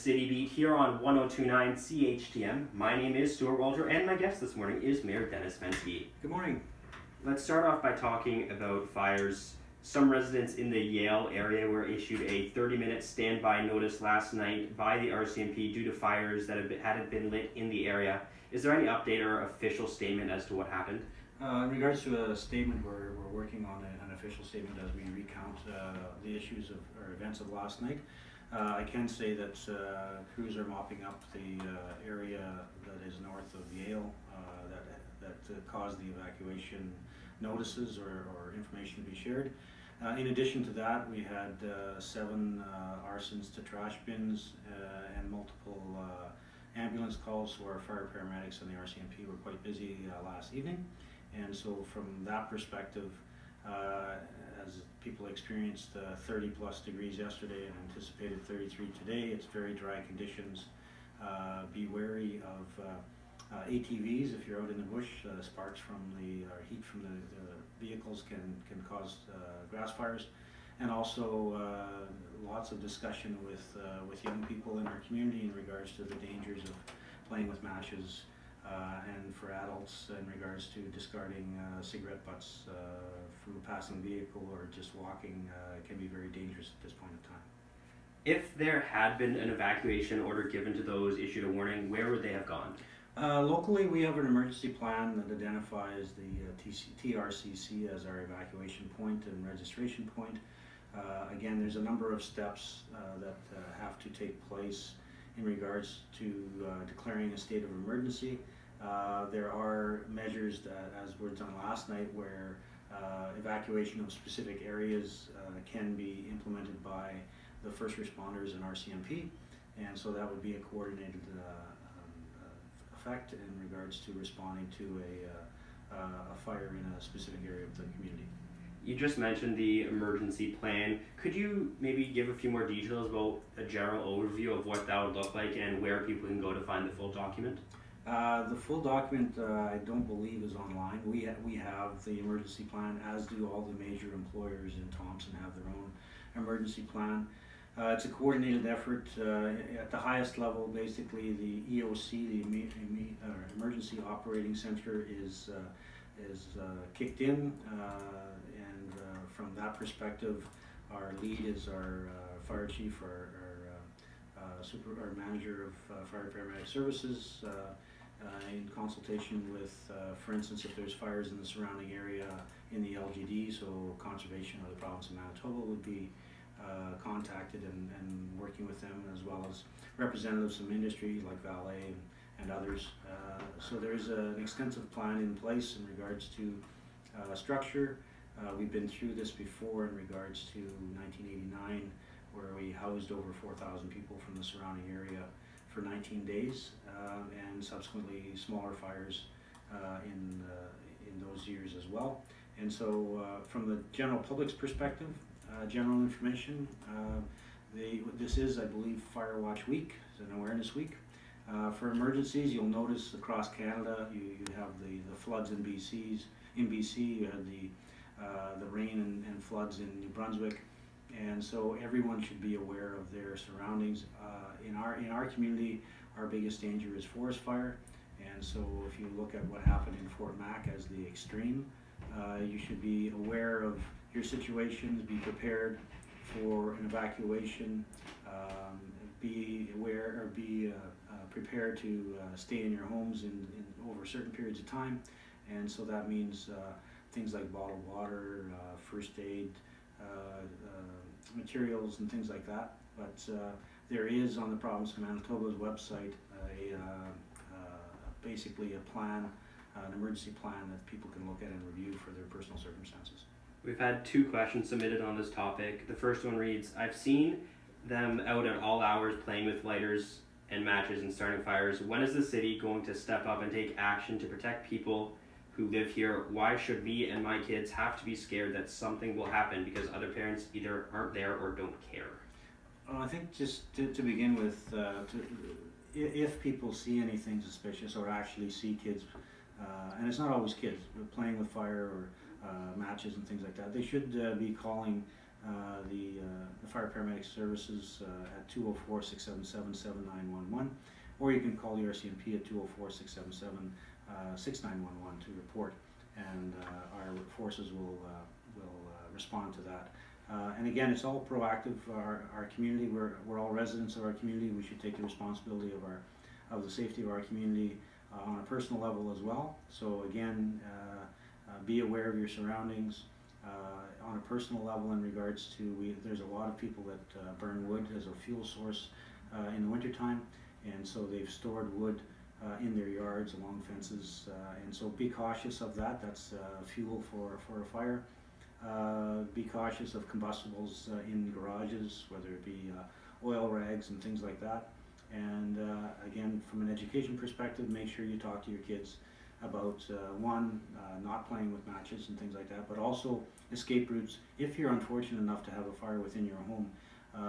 City Beat here on 102.9 CHTM. My name is Stuart and my guest this morning is Mayor Dennis Fenske. Good morning. Let's start off by talking about fires. Some residents in the Yale area were issued a 30-minute standby notice last night by the RCMP due to fires that hadn't been lit in the area. Is there any update or official statement as to what happened? In regards to a statement, we're working on an official statement as we recount the issues of or events of last night. I can say that crews are mopping up the area that is north of Yale that caused the evacuation notices or information to be shared. In addition to that, we had 7 arsons to trash bins and multiple ambulance calls, so our fire paramedics and the RCMP were quite busy last evening. And so from that perspective, as people experienced 30 plus degrees yesterday and anticipated 33 today, it's very dry conditions. Be wary of ATVs if you're out in the bush. Sparks from the heat from the vehicles can cause grass fires, and also lots of discussion with young people in our community in regards to the dangers of playing with matches. And for adults in regards to discarding cigarette butts from a passing vehicle or just walking can be very dangerous at this point in time. If there had been an evacuation order given to those issued a warning, where would they have gone? Locally, we have an emergency plan that identifies the TRCC as our evacuation point and registration point. Again, there's a number of steps that have to take place in regards to declaring a state of emergency. There are measures that, as were done last night, where evacuation of specific areas can be implemented by the first responders and RCMP, and so that would be a coordinated effect in regards to responding to a fire in a specific area of the community. You just mentioned the emergency plan. Could you maybe give a few more details about a general overview of what that would look like and where people can go to find the full document? The full document I don't believe is online. We have the emergency plan, as do all the major employers in Thompson have their own emergency plan. It's a coordinated effort at the highest level. Basically, the EOC, the Emergency Operating Center, is kicked in, and from that perspective, our lead is our fire chief, our manager of fire paramedic services, in consultation with, for instance, if there's fires in the surrounding area in the LGD, so conservation of the province of Manitoba would be contacted and working with them, as well as representatives from industry like valet and others. So there's an extensive plan in place in regards to structure. We've been through this before in regards to 1989, where we housed over 4,000 people from the surrounding area for 19 days, and subsequently smaller fires in those years as well. And so from the general public's perspective, general information, this is, I believe, Fire Watch Week, it's an awareness week. For emergencies, you'll notice across Canada you have the floods in BC. You had the rain and floods in New Brunswick, and so everyone should be aware of their surroundings. In our community, our biggest danger is forest fire, and so if you look at what happened in Fort Mac as the extreme, you should be aware of your situations, be prepared for an evacuation, be aware or be prepared to stay in your homes in over certain periods of time. And so that means things like bottled water, first aid materials and things like that. But there is on the province of Manitoba's website basically a plan, an emergency plan that people can look at and review for their personal circumstances. We've had 2 questions submitted on this topic. The first one reads, I've seen them out at all hours playing with lighters and matches and starting fires. When is the city going to step up and take action to protect people who live here? Why should me and my kids have to be scared that something will happen because other parents either aren't there or don't care? I think just to begin with, if people see anything suspicious or actually see kids, and it's not always kids, but playing with fire or matches and things like that, they should be calling the fire paramedic services at 204-677-7911, or you can call the RCMP at 204-677-6911 to report, and our forces will respond to that. And again, it's all proactive. Our community, we're all residents of our community. We should take the responsibility of the safety of our community on a personal level as well. So again, be aware of your surroundings. On a personal level, in regards to, there's a lot of people that burn wood as a fuel source in the wintertime, and so they've stored wood in their yards along fences, and so be cautious of that. That's fuel for a fire. Be cautious of combustibles in garages, whether it be oil rags and things like that. And again, from an education perspective, make sure you talk to your kids about not playing with matches and things like that, but also escape routes. If you're unfortunate enough to have a fire within your home,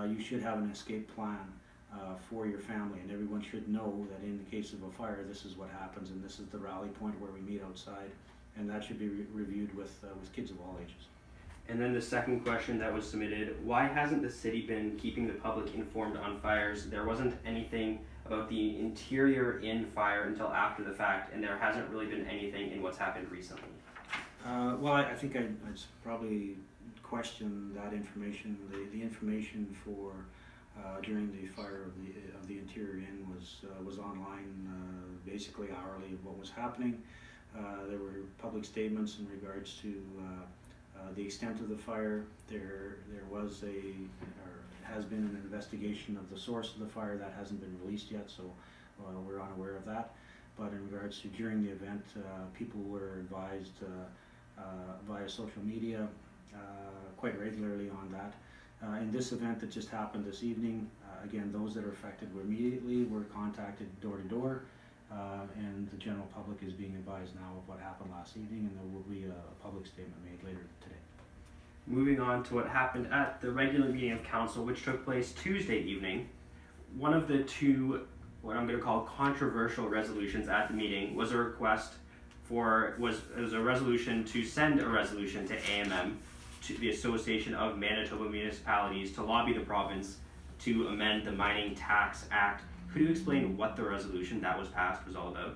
you should have an escape plan for your family, and everyone should know that in the case of a fire, this is what happens, and this is the rally point where we meet outside, and that should be reviewed with kids of all ages. And then the second question that was submitted, why hasn't the city been keeping the public informed on fires? There wasn't anything about the interior in fire until after the fact, and there hasn't really been anything in what's happened recently. Well, I think I'd probably question that information. The information for during the fire of the interior inn was online, basically hourly of what was happening. There were public statements in regards to the extent of the fire. There was has been an investigation of the source of the fire that hasn't been released yet, so we're unaware of that. But in regards to during the event, people were advised via social media quite regularly on that. In this event that just happened this evening, again, those that are affected were contacted door to door, and the general public is being advised now of what happened last evening, and there will be a public statement made later today. Moving on to what happened at the regular meeting of council, which took place Tuesday evening. One of the two, what I'm going to call controversial resolutions at the meeting, was a request was a resolution to send a resolution to AMM, to the Association of Manitoba Municipalities, to lobby the province to amend the Mining Tax Act. Could you explain what the resolution that was passed was all about?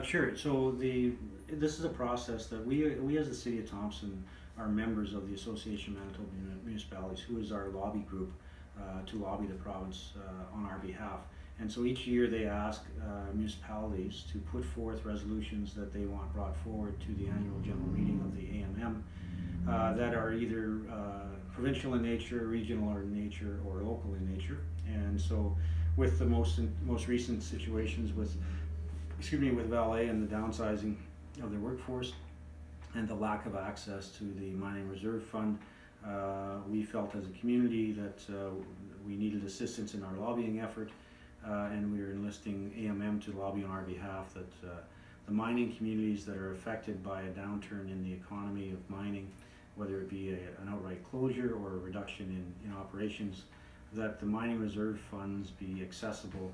Sure. So this is a process that we as the City of Thompson are members of the Association of Manitoba Municipalities, who is our lobby group to lobby the province on our behalf. And so each year they ask municipalities to put forth resolutions that they want brought forward to the annual general meeting of the AMM that are either provincial in nature, regional in nature, or local in nature. And so with the most recent situations with Valet and the downsizing of their workforce and the lack of access to the Mining Reserve Fund, we felt as a community that we needed assistance in our lobbying effort, and we are enlisting AMM to lobby on our behalf that the mining communities that are affected by a downturn in the economy of mining, whether it be an outright closure or a reduction in operations, that the mining reserve funds be accessible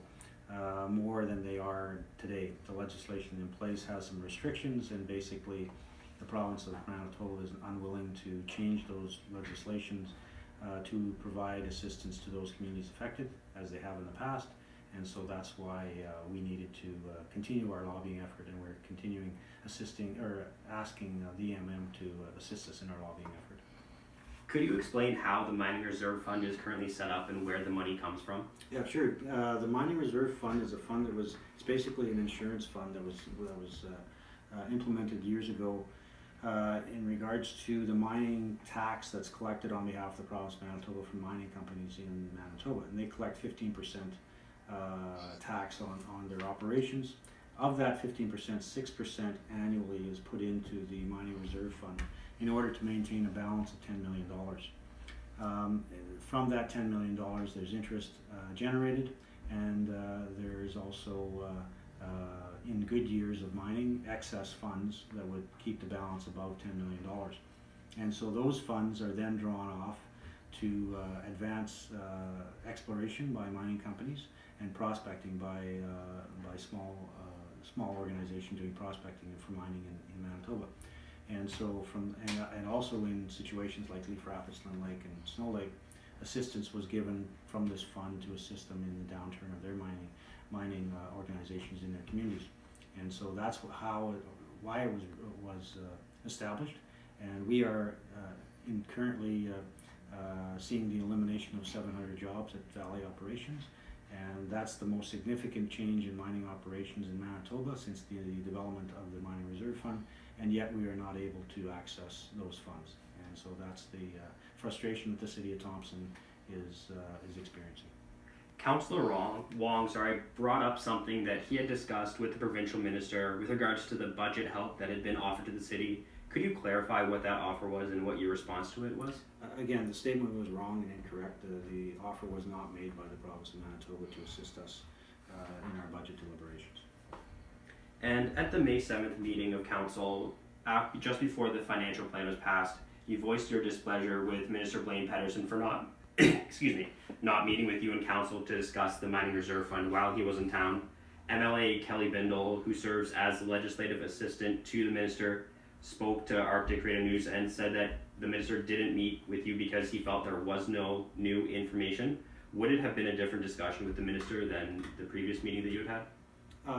more than they are today. The legislation in place has some restrictions, and basically the province of Manitoba is unwilling to change those legislations to provide assistance to those communities affected, as they have in the past. And so that's why we needed to continue our lobbying effort, and we're continuing asking the AMM to assist us in our lobbying effort. Could you explain how the Mining Reserve Fund is currently set up and where the money comes from? Yeah, sure. The Mining Reserve Fund is a fund it's basically an insurance fund that was implemented years ago in regards to the mining tax that's collected on behalf of the province of Manitoba from mining companies in Manitoba, and they collect 15% tax on their operations. Of that 15%, 6% annually is put into the Mining Reserve Fund in order to maintain a balance of $10 million. From that $10 million, there's interest generated, and there's also, in good years of mining, excess funds that would keep the balance above $10 million. And so those funds are then drawn off to advance exploration by mining companies and prospecting by small organizations doing prospecting for mining in Manitoba. And so and also in situations like Leaf Rapids, Lynn Lake, and Snow Lake, assistance was given from this fund to assist them in the downturn of their mining organizations in their communities. And so that's why it was established. And we are currently seeing the elimination of 700 jobs at Valley Operations. And that's the most significant change in mining operations in Manitoba since the development of the Mining Reserve Fund, and yet we are not able to access those funds. And so that's the frustration that the City of Thompson is experiencing. Councillor Wong brought up something that he had discussed with the provincial minister with regards to the budget help that had been offered to the city. Could you clarify what that offer was and what your response to it was? Again, the statement was wrong and incorrect. The offer was not made by the province of Manitoba to assist us in our budget deliberations. And at the May 7th meeting of council, just before the financial plan was passed, you voiced your displeasure with Minister Blaine Pedersen for not not meeting with you in council to discuss the Mining Reserve Fund while he was in town. MLA Kelly Bindle, who serves as the legislative assistant to the minister, spoke to Arctic Radio News and said that the minister didn't meet with you because he felt there was no new information. Would it have been a different discussion with the minister than the previous meeting that you had had?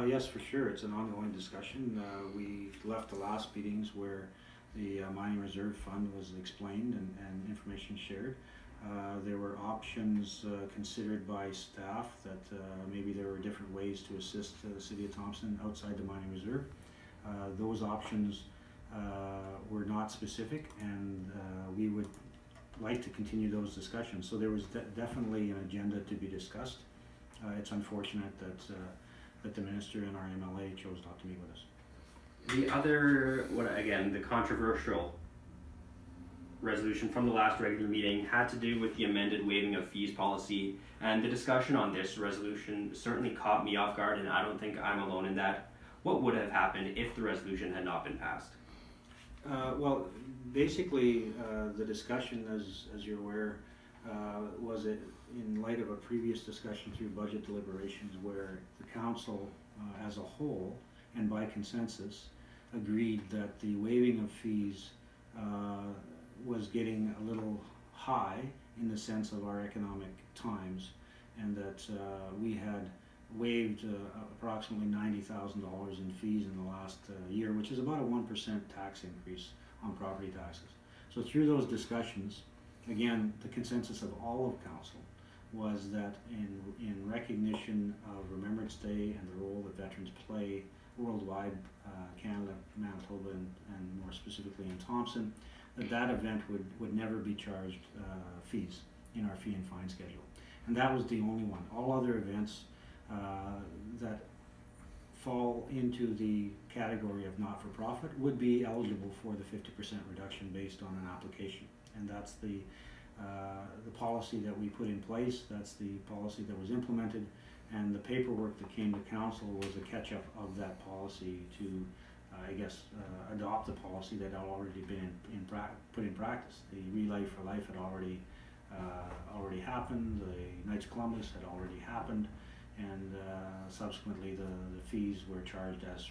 Yes, for sure. It's an ongoing discussion. We left the last meetings where the Mining Reserve Fund was explained and information shared. There were options considered by staff that maybe there were different ways to assist the City of Thompson outside the Mining Reserve. Those options were not specific, and we would like to continue those discussions. So there was definitely an agenda to be discussed. It's unfortunate that the minister and our MLA chose not to meet with us. The other, the controversial resolution from the last regular meeting had to do with the amended waiving of fees policy, and the discussion on this resolution certainly caught me off guard, and I don't think I'm alone in that. What would have happened if the resolution had not been passed? Well, basically, the discussion, as you're aware, was it in light of a previous discussion through budget deliberations where the council as a whole and by consensus agreed that the waiving of fees was getting a little high in the sense of our economic times, and that we had waived approximately $90,000 in fees in the last year, which is about a 1% tax increase on property taxes. So through those discussions, again, the consensus of all of council was that in recognition of Remembrance Day and the role that veterans play worldwide, Canada, Manitoba, and more specifically in Thompson, that event would never be charged fees in our fee and fine schedule. And that was the only one. All other events that fall into the category of not-for-profit would be eligible for the 50% reduction based on an application. And that's the policy that we put in place. That's the policy that was implemented, and the paperwork that came to council was a catch-up of that policy to adopt the policy that had already been put in practice. The Relay for Life had already happened. The Knights of Columbus had already happened, and subsequently the fees were charged as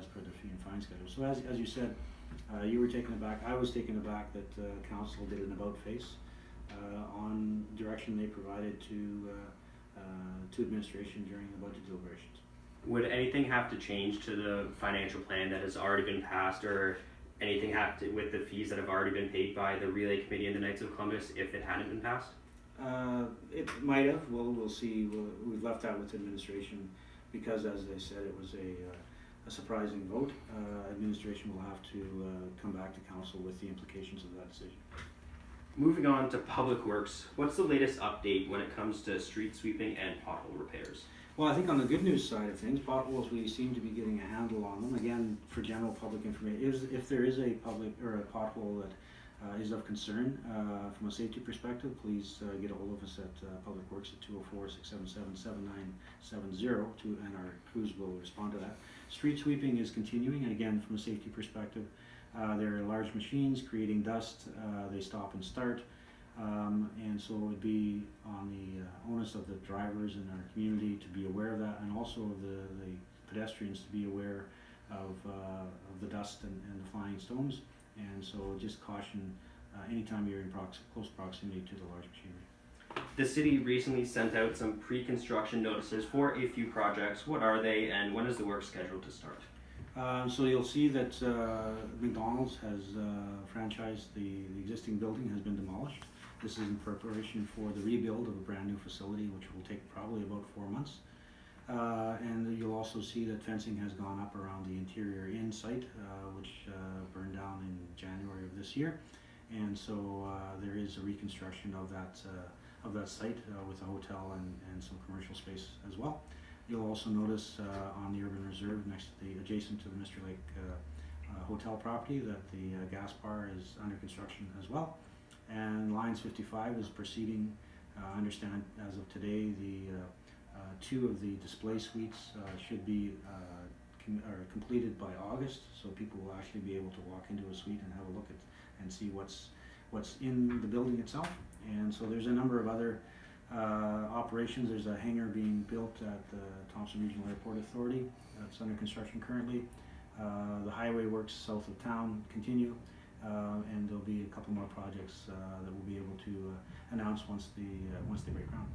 per the fee and fine schedule. So as you said, you were taken aback. I was taken aback that council did an about face on direction they provided to administration during the budget deliberations. Would anything have to change to the financial plan that has already been passed, or anything have to with the fees that have already been paid by the Relay Committee and the Knights of Columbus if it hadn't been passed? It might have. We'll see. We've left that with administration because, as I said, it was a surprising vote. Administration will have to come back to council with the implications of that decision. Moving on to Public Works, what's the latest update when it comes to street sweeping and pothole repairs? Well, I think on the good news side of things, potholes, we seem to be getting a handle on them. Again, for general public information, if there is a public or a pothole that is of concern from a safety perspective, please get a hold of us at Public Works at 204-677-7970 and our crews will respond to that. Street sweeping is continuing, and again, from a safety perspective, there are large machines creating dust. They stop and start. And so it would be on the onus of the drivers in our community to be aware of that, and also of the pedestrians to be aware of the dust and the flying stones. And so just caution anytime you're in close proximity to the large machinery. The city recently sent out some pre-construction notices for a few projects. What are they, and when is the work scheduled to start? So you'll see that McDonald's has franchised the existing building has been demolished. This is in preparation for the rebuild of a brand new facility, which will take probably about 4 months. And you'll also see that fencing has gone up around the interior inn site, which burned down in January of this year. And so there is a reconstruction of that site with a hotel and some commercial space as well. You'll also notice on the urban reserve adjacent to the Mr. Lake hotel property that the gas bar is under construction as well. And Lines 55 is proceeding. I understand as of today the 2 of the display suites should be completed by August, so people will actually be able to walk into a suite and have a look at and see what's in the building itself. And so there's a number of other operations. There's a hangar being built at the Thompson Regional Airport Authority that's under construction currently. The highway works south of town continue, and there'll be a couple more projects that we'll be able to announce once they break ground.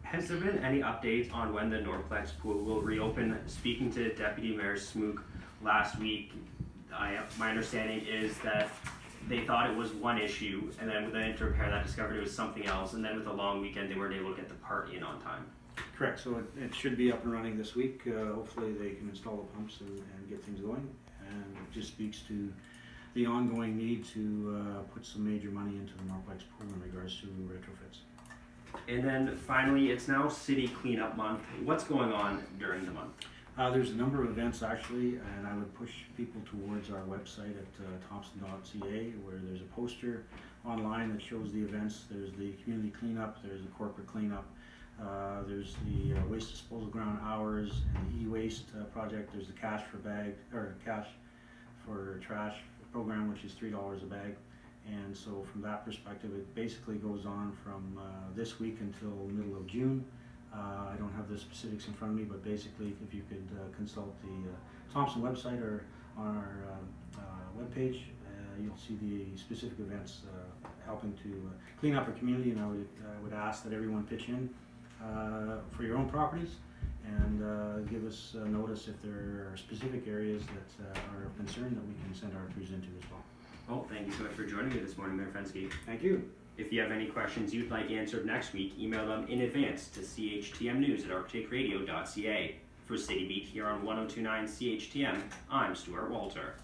Has there been any updates on when the Norplex pool will reopen? Speaking to Deputy Mayor Smook last week, my understanding is that they thought it was one issue, and then when they went to repair that, discovered it was something else, and then with the long weekend, they weren't able to get the part in on time. Correct. So it should be up and running this week. Hopefully they can install the pumps and get things going, and it just speaks to the ongoing need to put some major money into the Norplex pool in regards to retrofits. And then finally, it's now City Cleanup Month. What's going on during the month? There's a number of events actually, and I would push people towards our website at thompson.ca, where there's a poster online that shows the events. There's the community cleanup, there's the corporate cleanup, there's the waste disposal ground hours and the e-waste project. There's the cash for trash program, which is $3 a bag. And so from that perspective, it basically goes on from this week until middle of June. I don't have the specifics in front of me, but basically if you could consult the Thompson website or on our webpage, you'll see the specific events helping to clean up our community. And I would ask that everyone pitch in for your own properties and give us notice if there are specific areas that are of concern that we can send our crews into as well. Well, thank you so much for joining me this morning, Mayor Fenske. Thank you. If you have any questions you'd like answered next week, email them in advance to CHTMnews@arcticradio.ca. For City Beat here on 102.9 CHTM, I'm Stuart Walter.